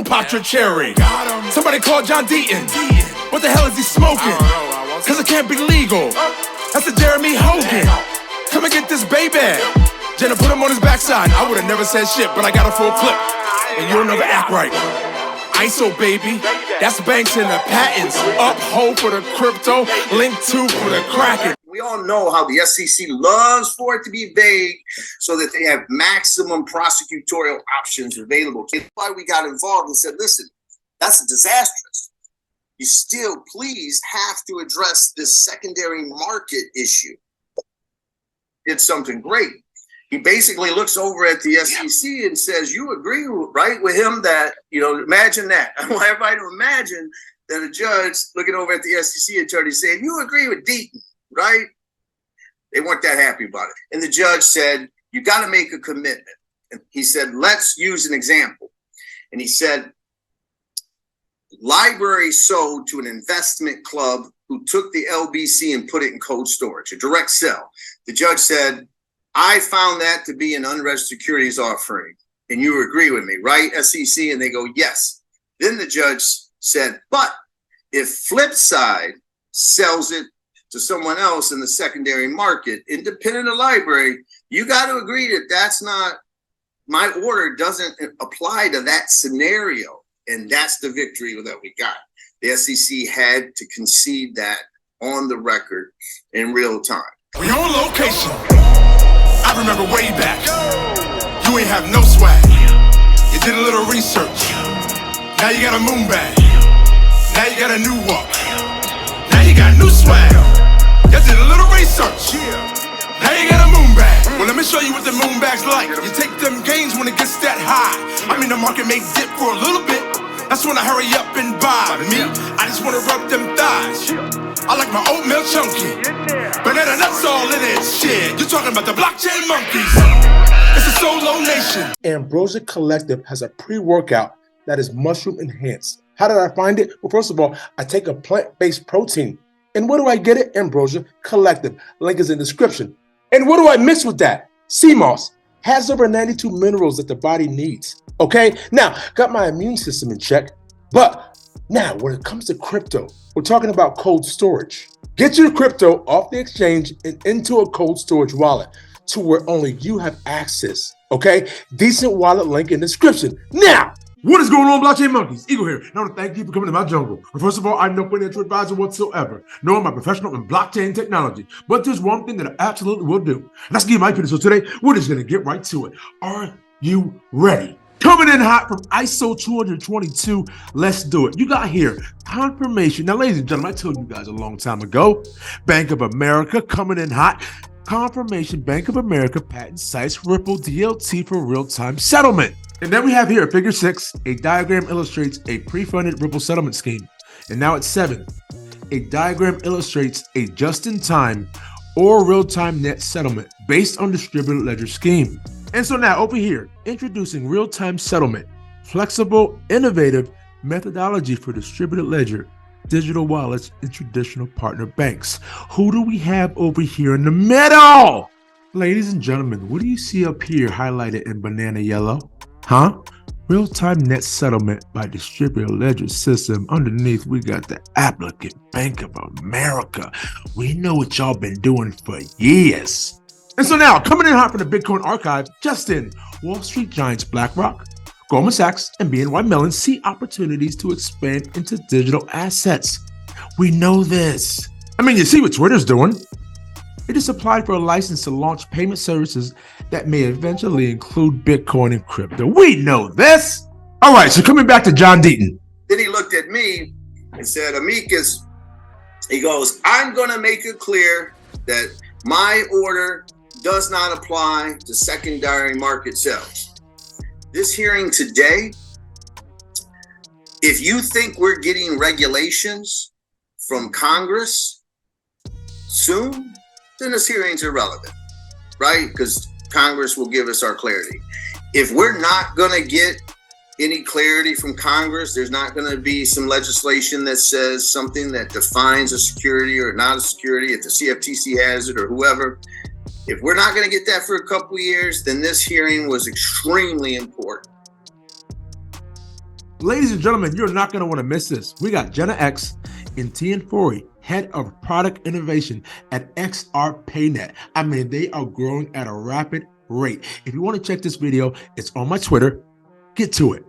popped your cherry. Somebody called John Deaton. What the hell is he smoking? Cause it can't be legal. That's a Jeremy Hogan. Come and get this baby. Jenna put him on his backside. I would've never said shit, but I got a full clip. And you'll never act right. ISO baby, that's banks and the patents. Uphold for the crypto, link 2 for the cracking. We all know how the SEC loves for it to be vague so that they have maximum prosecutorial options available. That's why we got involved and said, listen, that's disastrous. You still please have to address this secondary market issue. It's something great. He basically looks over at the SEC and says, you agree, right, with him that, imagine that. I want everybody to imagine that a judge looking over at the SEC attorney saying, you agree with Deaton, right? They weren't that happy about it. And the judge said, you got to make a commitment. And he said, let's use an example. And he said, library sold to an investment club who took the LBC and put it in cold storage, a direct sell. The judge said, I found that to be an unregistered securities offering. And you agree with me, right, SEC? And they go, yes. Then the judge said, but if Flipside sells it to someone else in the secondary market, independent of library, you got to agree that that's not, my order doesn't apply to that scenario. And that's the victory that we got. The SEC had to concede that on the record in real time. We on location. I remember way back. You ain't have no swag. You did a little research. Now you got a moon bag. Now you got a new walk. Now you got new swag. You did a little research. Now you got a moon bag. Well, let me show you what the moon bag's like. You take them gains when it gets that high. I mean, the market may dip for a little bit. That's when I hurry up and buy. Me, I just wanna rub them thighs. I like my oatmeal chunky. Banana nuts all in it. Shit, you're talking about the blockchain monkeys. It's a solo nation. Ambrosia Collective has a pre-workout that is mushroom enhanced. How did I find it? Well, first of all, I take a plant-based protein. And where do I get it? Ambrosia Collective. Link is in the description. And what do I mix with that? Sea moss. Has over 92 minerals that the body needs. Okay, now got my immune system in check. But now when it comes to crypto, we're talking about cold storage. Get your crypto off the exchange and into a cold storage wallet to where only you have access. Okay, decent wallet link in the description. Now, what is going on, blockchain monkeys? Eagle here. I want to thank you for coming to my jungle. But first of all, I'm no financial advisor whatsoever, nor am I professional in blockchain technology. But there's one thing that I absolutely will do, and that's give you my opinion. So today, we're just going to get right to it. Are you ready? Coming in hot from ISO 222, let's do it. You got here confirmation. Now, ladies and gentlemen, I told you guys a long time ago, Bank of America coming in hot. Confirmation, Bank of America patent cites Ripple DLT for real-time settlement. And then we have here figure 6, a diagram illustrates a pre-funded Ripple settlement scheme. And now it's 7. A diagram illustrates a just-in-time or real-time net settlement based on distributed ledger scheme. And so now over here, introducing real-time settlement, flexible, innovative methodology for distributed ledger, digital wallets, and traditional partner banks. Who do we have over here in the middle? Ladies and gentlemen, what do you see up here highlighted in banana yellow? Huh? Real-time net settlement by distributed ledger system. Underneath, we got the applicant, Bank of America. We know what y'all been doing for years. And so now, coming in hot from the Bitcoin archive, just in, Wall Street giants BlackRock, Goldman Sachs, and BNY Mellon see opportunities to expand into digital assets. We know this. I mean, you see what Twitter's doing. It just applied for a license to launch payment services that may eventually include Bitcoin and crypto. We know this. All right, so coming back to John Deaton. Then he looked at me and said, Amicus, he goes, I'm going to make it clear that my order does not apply to secondary market sales. This hearing today, if you think we're getting regulations from Congress soon, then this hearing's irrelevant, right? Because Congress will give us our clarity. If we're not going to get any clarity from Congress, there's not going to be some legislation that says something that defines a security or not a security, if the CFTC has it or whoever. If we're not going to get that for a couple of years, then this hearing was extremely important. Ladies and gentlemen, you're not going to want to miss this. We got Jenna X and Tian Forey, head of product innovation at XRPnet. I mean, they are growing at a rapid rate. If you want to check this video, it's on my Twitter. Get to it.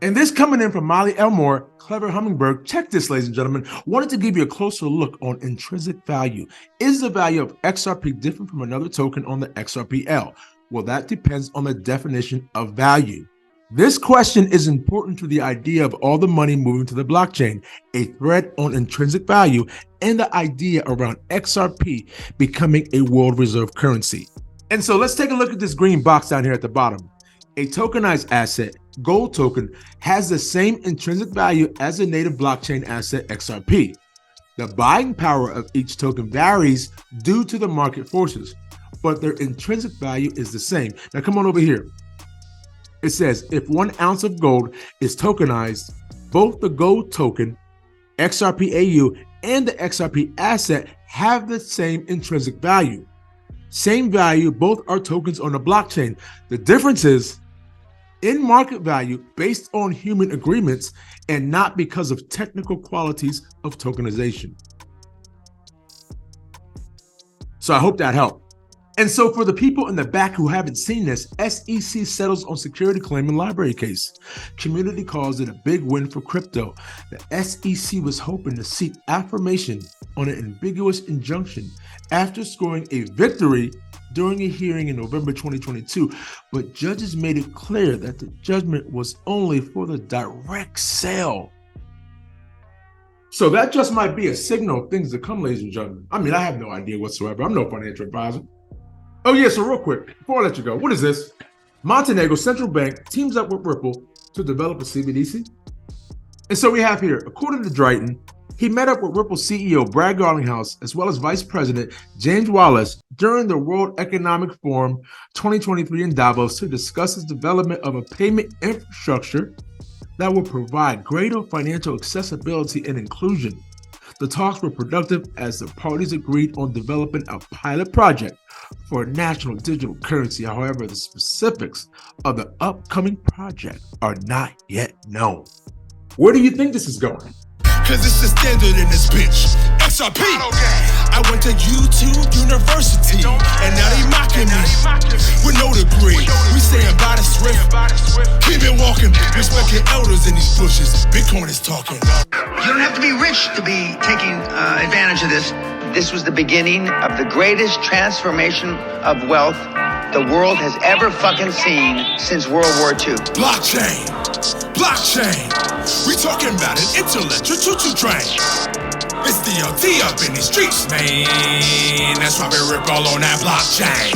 And this coming in from Molly Elmore, Clever Hummingbird. Check this, ladies and gentlemen. Wanted to give you a closer look on intrinsic value. Is the value of XRP different from another token on the XRPL? Well, that depends on the definition of value. This question is important to the idea of all the money moving to the blockchain, a thread on intrinsic value, and the idea around XRP becoming a world reserve currency. And so let's take a look at this green box down here at the bottom. A tokenized asset, gold token, has the same intrinsic value as a native blockchain asset XRP. The buying power of each token varies due to the market forces, but their intrinsic value is the same. Now come on over here. It says if 1 ounce of gold is tokenized, both the gold token, XRP-AU, and the XRP asset have the same intrinsic value. Same value, both are tokens on the blockchain. The difference is in market value based on human agreements and not because of technical qualities of tokenization. So I hope that helped. And so for the people in the back who haven't seen this, SEC settles on security claim and library case. Community calls it a big win for crypto. The SEC was hoping to seek affirmation on an ambiguous injunction after scoring a victory during a hearing in November 2022, but judges made it clear that the judgment was only for the direct sale. So that just might be a signal of things to come, ladies and gentlemen. I mean, I have no idea whatsoever. I'm no financial advisor. Oh yeah, so real quick, before I let you go, what is this? Montenegro Central Bank teams up with Ripple to develop a CBDC. And so we have here, according to Deaton, he met up with Ripple CEO Brad Garlinghouse as well as Vice President James Wallace during the World Economic Forum 2023 in Davos to discuss the development of a payment infrastructure that will provide greater financial accessibility and inclusion. The talks were productive as the parties agreed on developing a pilot project for a national digital currency. However, the specifics of the upcoming project are not yet known. Where do you think this is going? Cause it's the standard in this bitch. XRP. I went to YouTube University, and now they mocking me with no degree. We saying by the swift, keep it walking. Respecting elders in these bushes. Bitcoin is talking. You don't have to be rich to be taking advantage of this. This was the beginning of the greatest transformation of wealth the world has ever fucking seen since World War II. Blockchain. We talking about an intellectual choo-choo train. It's DLT up in these streets, man. That's why we rip all on that blockchain.